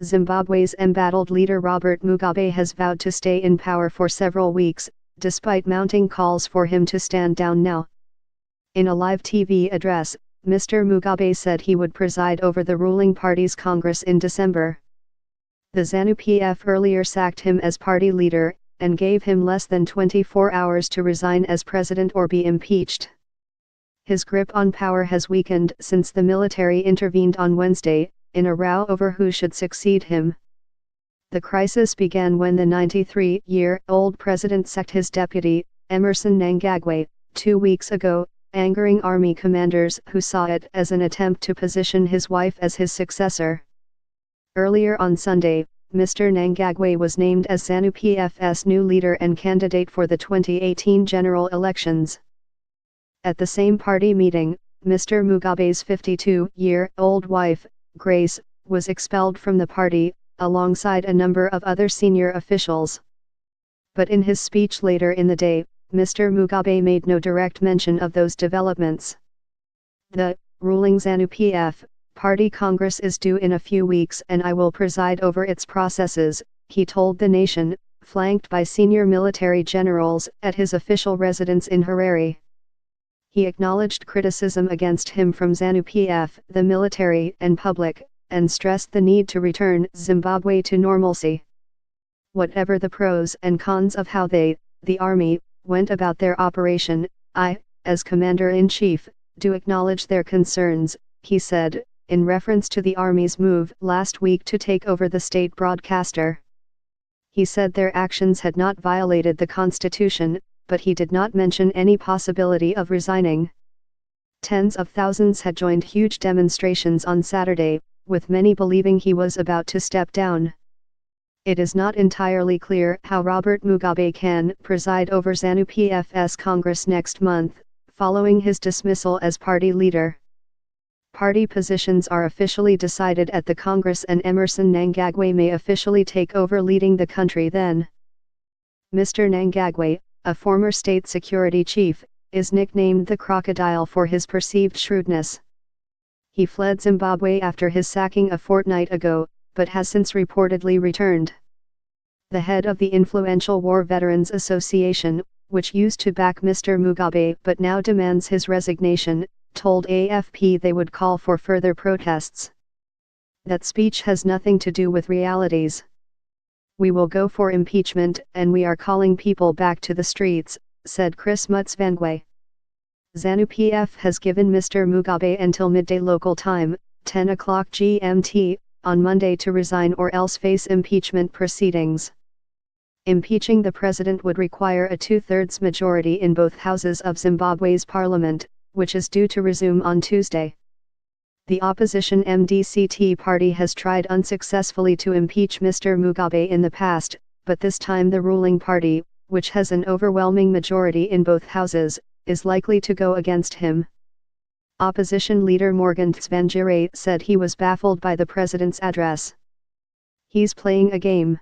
Zimbabwe's embattled leader Robert Mugabe has vowed to stay in power for several weeks, despite mounting calls for him to stand down now. In a live TV address, Mr. Mugabe said he would preside over the ruling party's Congress in December. The ZANU-PF earlier sacked him as party leader, and gave him less than 24 hours to resign as president or be impeached. His grip on power has weakened since the military intervened on Wednesday, in a row over who should succeed him. The crisis began when the 93-year-old president sacked his deputy, Emmerson Mnangagwa, 2 weeks ago, angering army commanders who saw it as an attempt to position his wife as his successor. Earlier on Sunday, Mr. Mnangagwa was named as ZANU-PF's new leader and candidate for the 2018 general elections. At the same party meeting, Mr. Mugabe's 52-year-old wife, Grace, was expelled from the party, alongside a number of other senior officials. But in his speech later in the day, Mr. Mugabe made no direct mention of those developments. The ruling ZANU-PF Party Congress is due in a few weeks and I will preside over its processes, he told the nation, flanked by senior military generals at his official residence in Harare. He acknowledged criticism against him from ZANU-PF, the military and public, and stressed the need to return Zimbabwe to normalcy. Whatever the pros and cons of how they, the army, went about their operation, I, as Commander-in-Chief, do acknowledge their concerns, he said, in reference to the army's move last week to take over the state broadcaster. He said their actions had not violated the Constitution, but he did not mention any possibility of resigning. Tens of thousands had joined huge demonstrations on Saturday, with many believing he was about to step down. It is not entirely clear how Robert Mugabe can preside over ZANU-PF's Congress next month, following his dismissal as party leader. Party positions are officially decided at the Congress and Emmerson Mnangagwa may officially take over leading the country then. Mr. Mnangagwa, a former state security chief, is nicknamed the Crocodile for his perceived shrewdness. He fled Zimbabwe after his sacking a fortnight ago, but has since reportedly returned. The head of the influential War Veterans Association, which used to back Mr. Mugabe but now demands his resignation, told AFP they would call for further protests. That speech has nothing to do with realities. We will go for impeachment and we are calling people back to the streets, said Chris Mutsvangwa. ZANU-PF has given Mr. Mugabe until midday local time, 10 o'clock GMT, on Monday to resign or else face impeachment proceedings. Impeaching the president would require a 2/3 majority in both houses of Zimbabwe's parliament, which is due to resume on Tuesday. The opposition MDCT party has tried unsuccessfully to impeach Mr. Mugabe in the past, but this time the ruling party, which has an overwhelming majority in both houses, is likely to go against him. Opposition leader Morgan Tsvangirai said he was baffled by the president's address. He's playing a game.